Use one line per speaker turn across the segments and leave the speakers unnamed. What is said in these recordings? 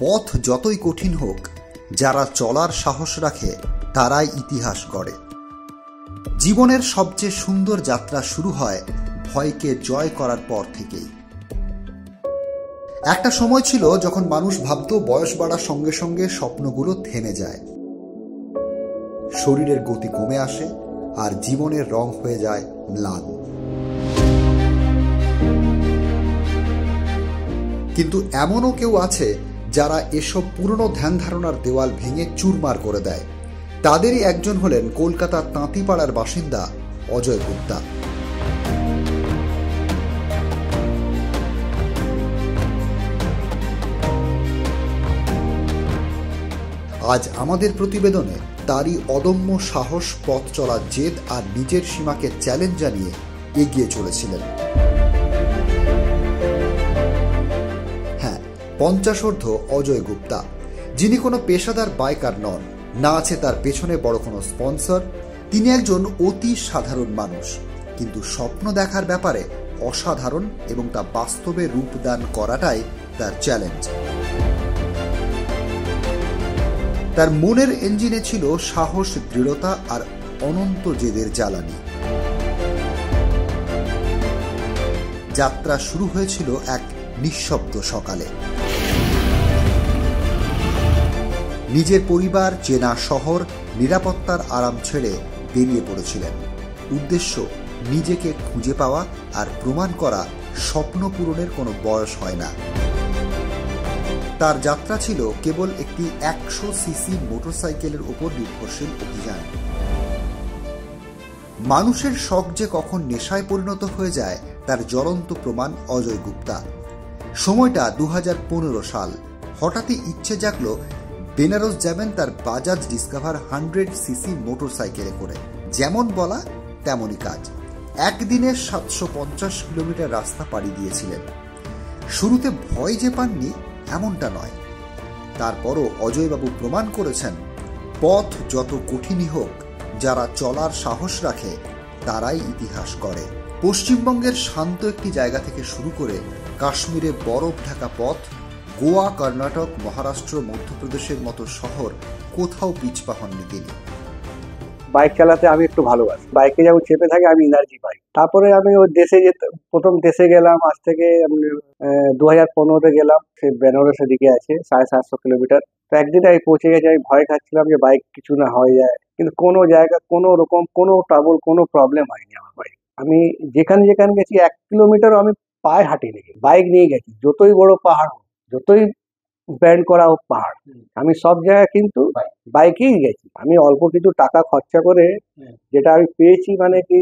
পথ যতই কঠিন হোক, যারা চলার সাহস রাখে তারাই ইতিহাস গড়ে। জীবনের সবচেয়ে সুন্দর যাত্রা শুরু হয় ভয়কে জয় করার পর থেকেই। একটা সময় ছিল যখন মানুষ ভাবত বয়স বাড়ার সঙ্গে সঙ্গে স্বপ্নগুলো থেমে যায়, শরীরের গতি কমে আসে আর জীবনের রং হয়ে যায় ম্লান। কিন্তু এমনও কেউ আছে যারা এসব পুরনো ধ্যান ধারণার দেওয়াল ভেঙে চুরমার করে দেয়। তাদেরই একজন হলেন কলকাতার তাঁতিপাড়ার বাসিন্দা অজয় গুপ্তা। আজ আমাদের প্রতিবেদনে তারই অদম্য সাহস, পথ চলার জেদ আর নিজের সীমাকে চ্যালেঞ্জ জানিয়ে এগিয়ে চলেছিলেন। হ্যাঁ, 50 অজয় গুপ্তা, যিনি কোনো পেশাদার বাইকার নন, না আছে তার পেছনে বড় কোনো স্পন্সর। তিনি একজন অতি সাধারণ মানুষ, কিন্তু স্বপ্ন দেখার ব্যাপারে অসাধারণ এবং তা বাস্তবে রূপদান করাটাই তার চ্যালেঞ্জ। তার মনের ইঞ্জিনে ছিল সাহস, দৃঢ়তা আর অনন্ত জেদের জ্বালানি। যাত্রা শুরু হয়েছিল এক নিঃশব্দ সকালে। নিজের পরিবার, চেনা শহর, নিরাপত্তার আরাম ছেড়ে বেরিয়ে পড়েছিলেন। উদ্দেশ্য নিজেকে খুঁজে পাওয়া আর প্রমাণ করা স্বপ্ন পূরণের কোনো বয়স হয় না। তার যাত্রা ছিল কেবল একটি 100 সিসি মোটরসাইকেলের উপর নির্ভরশীল অভিযান। মানুষের শখ যে কখন নেশায় পরিণত হয়ে যায় তার জ্বলন্ত প্রমাণ অজয় গুপ্তা। সময়টা 2015 সাল। হঠাৎই ইচ্ছে জাগলো বেনারস যাবেন তার বাজাজ ডিসকভার 100 সিসি মোটরসাইকেলে করে। যেমন বলা তেমনই কাজ। একদিনে 750 কিলোমিটার রাস্তা পাড়ি দিয়েছিলেন। শুরুতে ভয় যে পাননি এমনটা নয়, তারপরও অজয়বাবু প্রমাণ করেছেন পথ যত কঠিনই হোক, যারা চলার সাহস রাখে তারাই ইতিহাস গড়ে। পশ্চিমবঙ্গের শান্ত একটি জায়গা থেকে শুরু করে কাশ্মীরে বরফ ঢাকা পথ, গোয়া, কর্ণাটক, মহারাষ্ট্র, মধ্যপ্রদেশের মতো শহর, কোথাও পিছপা হননি তিনি।
বাইক চালাতে আমি একটু ভালোবাসি। বাইকে যখন চেপে থাকি আমি এনার্জি পাই। তারপরে আমি ওই দেশে প্রথম দেশে গেলাম, আজ থেকে 2015-তে গেলাম। সে বেনারসের দিকে আছে 750 কিলোমিটার। তো একদিন আমি পৌঁছে গেছি। আমি ভয় খাচ্ছিলাম যে বাইক কিছু না হয়ে যায়, কিন্তু কোনো জায়গা কোনো রকম কোনো ট্রাবল কোনো প্রবলেম হয়নি আমার বাইক। আমি যেখানে যেখানে গেছি 1 কিলোমিটারও আমি পায়ে হাঁটিয়ে গেছি, বাইক নিয়ে গেছি। যতই বড় পাহাড় হোক, যতই ব্যান্ড করা হোক পাহাড়, আমি সব জায়গায় কিন্তু বাইকেই গেছি। আমি অল্প কিছু টাকা খরচা করে যেটা আমি পেয়েছি, মানে কি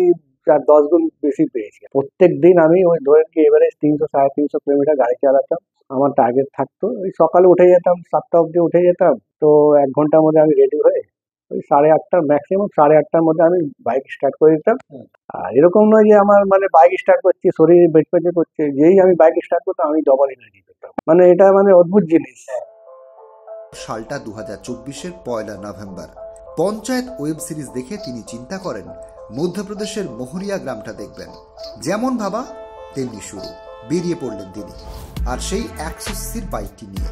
10 গুণ বেশি পেয়েছি। প্রত্যেক দিন আমি ওই ধরেন কি এভারেজ 300-350 কিলোমিটার গাড়ি চালাতাম। আমার টার্গেট থাকতো ওই সকালে উঠে যেতাম, 7টা অবধি উঠে যেতাম। তো 1 ঘন্টার মধ্যে আমি রেডি হয়ে ওই 8:30 ম্যাক্সিমাম 8:30টার মধ্যে আমি বাইক স্টার্ট করে দিতাম। আর এরকম নয় যে আমার মানে বাইক স্টার্ট করছি শরীর বেঁচে করছে, যেই আমি বাইক স্টার্ট করতাম আমি ডবল এনার্জি পেতাম। মানে এটা মানে অদ্ভুত জিনিস।
সালটা 2024-এর 1 নভেম্বর। পঞ্চায়েত ওয়েব সিরিজ দেখে তিনি চিন্তা করেন মধ্যপ্রদেশের মোহরিয়া গ্রামটা দেখবেন। যেমন ভাবা তেমনি শুরু। বেরিয়ে পড়লেন তিনি আর সেই 100 সিসির বাইকটি নিয়ে।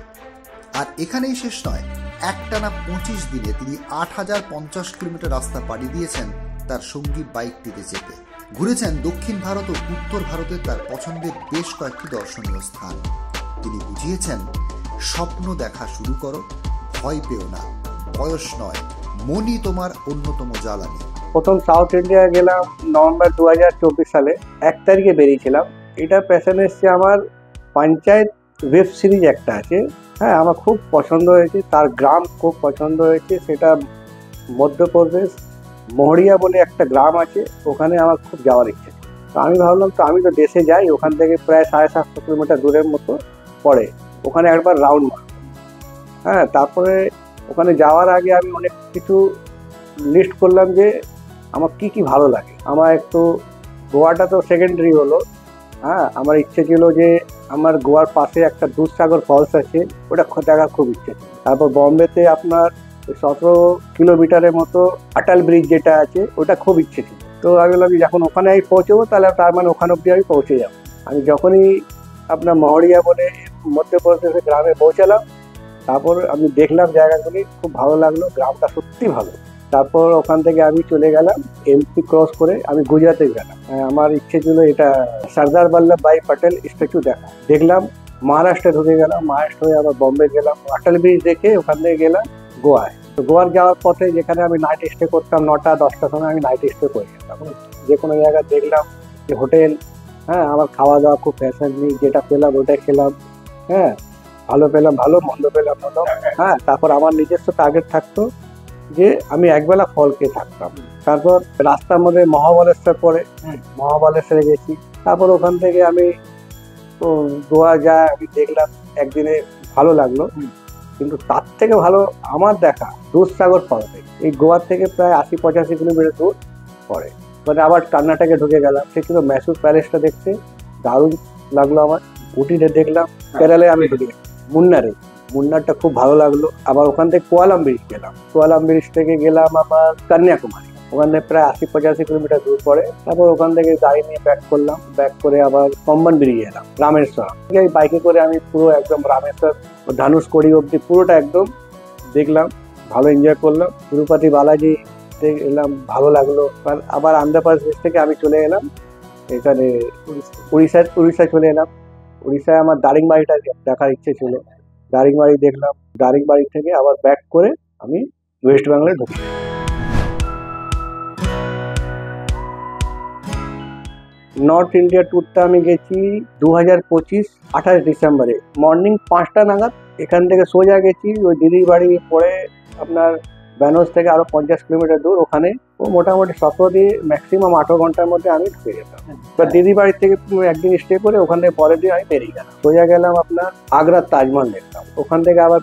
আর এখানেই শেষ নয়, একটানা 25 দিনে তিনি 8050 কিলোমিটার রাস্তা পাড়ি দিয়েছেন তার সঙ্গী বাইকটিতে চেপে। ঘুরেছেন দক্ষিণ ভারত ও উত্তর ভারতের তার পছন্দের বেশ কয়েকটি দর্শনীয় স্থান। তিনি বুঝিয়েছেন স্বপ্ন দেখা শুরু করো, ভয় পেও না, বয়স নয়, মনই তোমার অন্যতম জ্বালানি।
প্রথম সাউথ ইন্ডিয়া গেলাম নভেম্বর 2024 সালে 1 তারিখে বেরিয়েছিলাম। এটা প্যাশন এসছে আমার পঞ্চায়েত ওয়েব সিরিজ একটা আছে, হ্যাঁ আমার খুব পছন্দ হয়েছে। তার গ্রাম খুব পছন্দ হয়েছে। সেটা মধ্যপ্রদেশ মোহরিয়া বলে একটা গ্রাম আছে, ওখানে আমার খুব যাওয়ার ইচ্ছে। তো আমি ভাবলাম তো আমি তো দেশে যাই, ওখান থেকে প্রায় 750 কিলোমিটার দূরের মতো পড়ে, ওখানে একবার রাউন্ড মারব। হ্যাঁ, তারপরে ওখানে যাওয়ার আগে আমি অনেক কিছু লিস্ট করলাম যে আমার কি কি ভালো লাগে। আমার একটু গোয়াটা তো সেকেন্ডারি হলো। হ্যাঁ, আমার ইচ্ছে ছিল যে আমার গোয়ার পাশে একটা দুধসাগর ফলস আছে, ওটা দেখার খুব ইচ্ছে ছিল। তারপর বম্বেতে আপনার 17 কিলোমিটারের মতো আটাল ব্রিজ যেটা আছে, ওটা খুব ইচ্ছে ছিল। তো আমি বললাম যখন ওখানে আমি পৌঁছবো তাহলে তার মানে ওখানে অব্দি আমি পৌঁছে যাবো। আমি যখনই আপনার মহরিয়া বলে মধ্যপ্রদেশের গ্রামে পৌঁছালাম, তারপর আমি দেখলাম জায়গাগুলি, খুব ভালো লাগলো, গ্রামটা সত্যি ভালো। তারপর ওখান থেকে আমি চলে গেলাম এমপি ক্রস করে আমি গুজরাটে গেলাম। আমার ইচ্ছে ছিল এটা সর্দার বল্লভভাই পটেল স্ট্যাচু দেখলাম। মহারাষ্ট্রে ঢুকে গেলাম, মহারাষ্ট্র হয়ে আবার বম্বে গেলাম, অটল ব্রিজ দেখে ওখান থেকে গেলাম গোয়ায়। তো গোয়ার যাওয়ার পথে যেখানে আমি নাইট স্টে করতাম 9টা-10টার সময় আমি নাইট স্টে করে যেতাম। যে কোনো জায়গায় দেখলাম যে হোটেল, হ্যাঁ, আমার খাওয়া দাওয়া খুব ফ্যাশন নেই, যেটা পেলাম ওটাই খেলাম, হ্যাঁ, ভালো পেলাম ভালো, মন্দ পেলাম মন্দ, হ্যাঁ। তারপর আমার নিজস্ব টার্গেট থাকতো যে আমি একবেলা ফল খেয়ে থাকতাম। তারপর রাস্তার মধ্যে মহাবালেশ্বর পরে মহাবালেশ্বরে গেছি। তারপর ওখান থেকে আমি গোয়া যায় আমি দেখলাম একদিনে, ভালো লাগলো। কিন্তু তার থেকে ভালো আমার দেখা দুধসাগর পাহাড়ে, এই গোয়ার থেকে প্রায় 80-85 কিলোমিটার দূর পড়ে। মানে আবার কর্ণাটকে ঢুকে গেলাম, সে ছিল ম্যাসুর প্যালেসটা দেখতে দারুণ লাগলো আমার। উটিতে দেখলাম, কেরালায় আমি ঢুকে মুন্নারটা খুব ভালো লাগলো। আবার ওখান থেকে কোয়ালাম ব্রিজ গেলাম, কোয়ালাম ব্রিজ থেকে গেলাম আবার কন্যাকুমারী, ওখানে প্রায় 80-85 কিলোমিটার দূর পড়ে। তারপর ওখান থেকে গাড়ি নিয়ে ব্যাক করলাম, ব্যাক করে আবার পম্বন ব্রিজ এলাম, রামেশ্বর। বাইকে করে আমি পুরো একদম রামেশ্বর ধানুষকোড়ি অব্দি পুরোটা একদম দেখলাম, ভালো এনজয় করলাম। তিরুপতি বালাজি এলাম, ভালো লাগলো। আবার আন্ধ্রপ্রদেশ থেকে আমি চলে এলাম এখানে উড়িষ্যায় চলে এলাম। উড়িষ্যায় আমার দারিংবাড়িটা দেখার ইচ্ছে ছিল, দারিংবাড়ি দেখলাম। দারিংবাড়ি থেকে আবার ব্যাক করে আমি ওয়েস্ট বেঙ্গলে ঢুকি। নর্থ ইন্ডিয়া ট্যুরটা আমি গেছি 2025 28 ডিসেম্বরে মর্নিং 5টা নাগাদ। এখান থেকে সোজা গেছি ওই দিদির বাড়ি, পরে আপনার বেনারস থেকে আরো 50 কিলোমিটার দূর, ওখানে ও মোটামুটি 17 দিয়ে ম্যাক্সিমাম 18 ঘন্টার মধ্যে আমি ঢুকে যেতাম। দিদির বাড়ি থেকে একদিন স্টে করে ওখান থেকে পরের দিন আমি বেরিয়ে গেলাম, সোজা গেলাম আপনার আগ্রার তাজমহল দেখলাম। ওখান থেকে আবার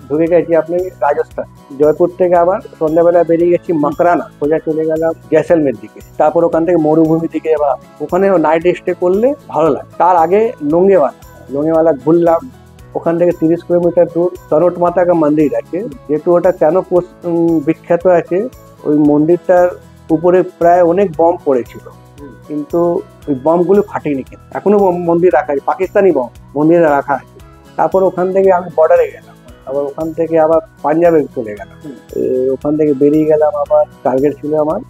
ঢুকে গেছি আপনি রাজস্থান, জয়পুর থেকে আবার সন্ধ্যাবেলা বেরিয়ে গেছি মকরানা, সোজা চলে গেলাম জয়সলমের দিকে। তারপর ওখান থেকে মরুভূমি দিকে এবার ওখানে নাইট স্টে করলে ভালো লাগে। তার আগে লোঙ্গেওয়ালা ঘুরলাম, ওখান থেকে 30 কিলোমিটার দূর সরট মাতা কা মন্দির আছে। যেহেতু ওটা কেন বিখ্যাত আছে, ওই মন্দিরটার উপরে প্রায় অনেক বম পড়েছিল, কিন্তু ওই বমগুলো ফাটেনি, কিন্তু এখনো মন্দির রাখা আছে, পাকিস্তানি বম মন্দিরে রাখা আছে। তারপর ওখান থেকে আমি বর্ডারে গেলাম, আবার ওখান থেকে আবার পাঞ্জাবে চলে গেলাম। ওখান থেকে বেরিয়ে গেলাম, আবার টার্গেট ছিল আমার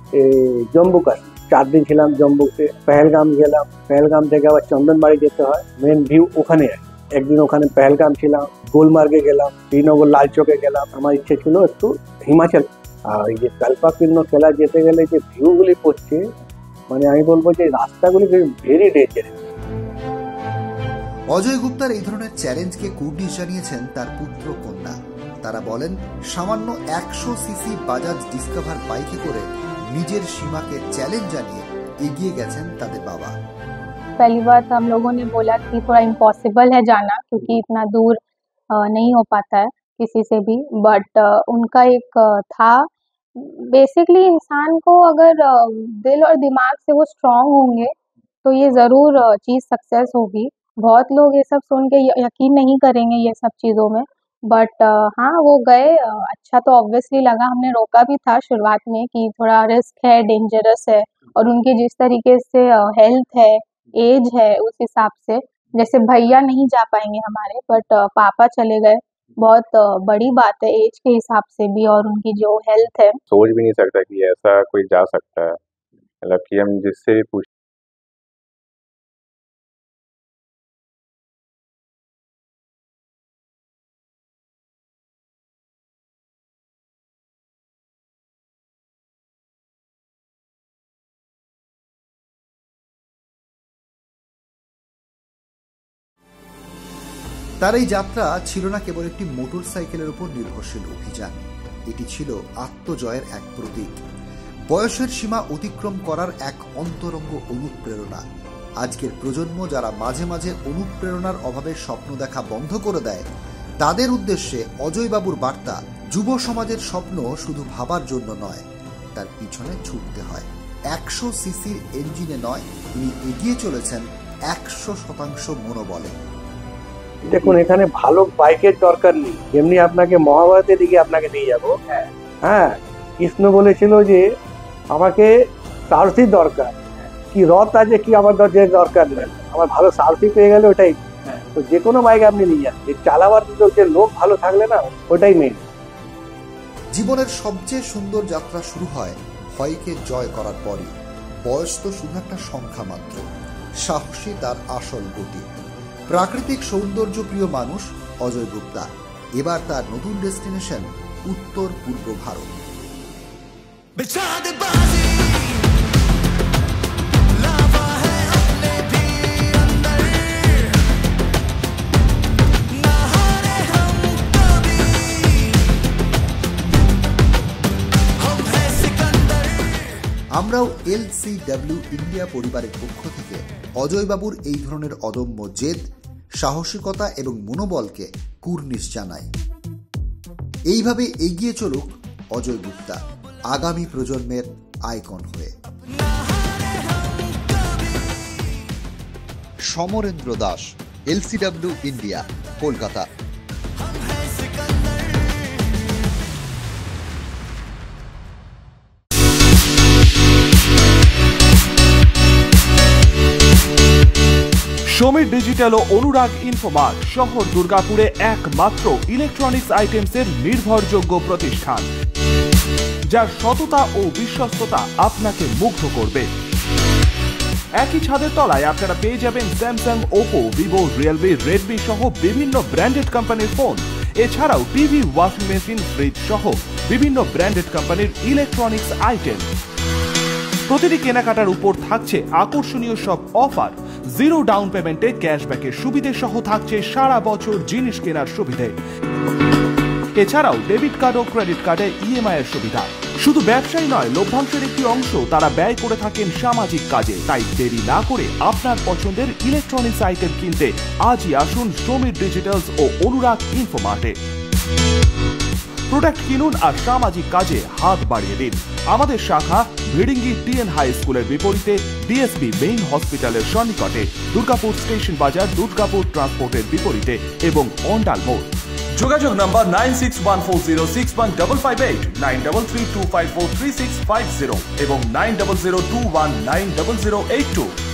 জম্মু কাশ্মীর। 4 দিন ছিলাম জম্মুতে। পেহেলগাম গেলাম, পেহেলগাম থেকে আবার চন্দনবাড়ি যেতে হয়, মেন ভিউ ওখানে আছে। একদিন ওখানে পেহেলগাম ছিলাম, গুলমার্গে গেলাম, শ্রীনগর লাল চকে গেলাম। আমার ইচ্ছে ছিল একটু হিমাচল। আর এই যে কালপাকিন্ন কেলা যেতে গেলে যে ভিউগুলি পড়ছে, মানে আমি বলবো যে রাস্তাগুলি ভেরি ডেঞ্জারাস।
অজয় গুপ্তার এই ধরনের চ্যালেঞ্জকে কুর্নিশ জানিয়েছেন তার পুত্র কন্যা। তারা বলেন, সামান্য 100 সিসি বাজাজ ডিসকভার বাইকে করে নিজের সীমাকে চ্যালেঞ্জ জানিয়ে এগিয়ে গেছেন তাদের বাবা।
पहली बात हम लोगों ने बोला कि थोड़ा इम्पॉसिबल है जाना, क्योंकि इतना दूर नहीं हो पाता है किसी से भी। बट उनका एक था, बेसिकली इंसान को अगर दिल और दिमाग से वो स्ट्रांग होंगे तो ये ज़रूर चीज़ सक्सेस होगी। बहुत लोग ये सब सुन के यकीन नहीं करेंगे ये सब चीज़ों में, बट हाँ वो गए। अच्छा तो ऑब्वियसली लगा, हमने रोका भी था शुरुआत में कि थोड़ा रिस्क है, डेंजरस है, और उनकी जिस तरीके से हेल्थ है, एज है, उस हिसाब से जैसे भैया नहीं जा पाएंगे हमारे, बट पापा चले गए। बहुत बड़ी बात है एज के हिसाब से भी, और उनकी जो हेल्थ है।
सोच भी नहीं सकता कि ऐसा कोई जा सकता है। मतलब कि हम जिससे भी पूछ
তার এই যাত্রা ছিল না কেবল একটি মোটর সাইকেলের উপর নির্ভরশীল অভিযান, এটি ছিল আত্মজয়ের এক প্রতীক, বয়সের সীমা অতিক্রম করার এক অন্তরঙ্গ অনুপ্রেরণা। আজকের প্রজন্ম যারা মাঝে মাঝে অনুপ্রেরণার অভাবে স্বপ্ন দেখা বন্ধ করে দেয়, তাদের উদ্দেশ্যে অজয়বাবুর বার্তা, যুব সমাজের স্বপ্ন শুধু ভাবার জন্য নয়, তার পিছনে ছুটতে হয়। 100 সিসির ইঞ্জিনে নয়, তিনি এগিয়ে চলেছেন 100% মনোবলে।
দেখুন, এখানে ভালো বাইকের দরকার নেই, যেমনি আপনাকে মহাভারতের দিকে আপনাকে নিয়ে যাবো। হ্যাঁ, কৃষ্ণ বলেছিল যে আমাকে সারথি দরকার, কি রথ আছে কি আমার দরকার নেই, আমার ভালো সারথি পেয়ে গেলে ওটাই তো যে কোনো বাইক আপনি নিয়ে যান, এই চালাবার যে লোক ভালো থাকলে না, ওটাই মেন।
জীবনের সবচেয়ে সুন্দর যাত্রা শুরু হয় ভয়কে জয় করার পরই। বয়স তো শুধু একটা সংখ্যা মাত্র, সাহসী তার আসল গতি। প্রাকৃতিক সৌন্দর্য প্রিয় মানুষ অজয় গুপ্তা। এবার তার নতুন ডেস্টিনেশন উত্তর পূর্ব ভারত। আমরাও LCW ইন্ডিয়া পরিবারের পক্ষ থেকে অজয়বাবুর এই ধরনের অদম্য জেদ, সাহসিকতা এবং মনোবলকে কুর্নিশ জানাই। এইভাবে এগিয়ে চলুক অজয় গুপ্তা, আগামী প্রজন্মের আইকন হয়ে। Samarendra Das, LCW India, Kolkata.
Samir digital ও অনুরাগ ইনফোমার্ট শহর দুর্গাপুরে একমাত্র ইলেকট্রনিক্স আইটেমসের নির্ভরযোগ্য প্রতিষ্ঠান, যার সততা ও বিশ্বস্ততা আপনাকে মুগ্ধ করবে। একই ছাদের তলায় আপনারা পেয়ে যাবেন Samsung, Oppo, Vivo, Realme, Redmi সহ বিভিন্ন ব্র্যান্ডেড কোম্পানির ফোন। এছাড়াও টিভি, ওয়াশিং মেশিন, ফ্রিজ সহ বিভিন্ন ব্র্যান্ডেড কোম্পানির ইলেকট্রনিক্স আইটেম। প্রতিটি কেনাকাটার উপর থাকছে আকর্ষণীয় সব অফার। জিরো ডাউন পেমেন্টে ক্যাশব্যাকের সুবিধে সহ থাকছে সারা বছর জিনিস কেনার সুবিধে। এছাড়াও ডেবিট কার্ড ও ক্রেডিট কার্ডে EMI এর সুবিধা। শুধু ব্যবসায়ী নয়, লভ্যাংশের একটি অংশ তারা ব্যয় করে থাকেন সামাজিক কাজে। তাই দেরি না করে আপনার পছন্দের ইলেকট্রনিক্স আইটেম কিনতে আজই আসুন সমীর ডিজিটালস ও অনুরাগ ইনফোমার্টে। প্রোডাক্ট কিনুন আর সামাজিক কাজে হাত বাড়িয়ে দিন। আমাদের শাখা ভিড়িঙ্গি TN হাই স্কুলের বিপরীতে, DSB মেইন হসপিটালের সন্নিকটে, দুর্গাপুর স্টেশন বাজার, দুর্গাপুর ট্রান্সপোর্টের বিপরীতে এবং অন্ডাল মোড়। যোগাযোগ নম্বর 9614061558, 9332543650 এবং 9002190082।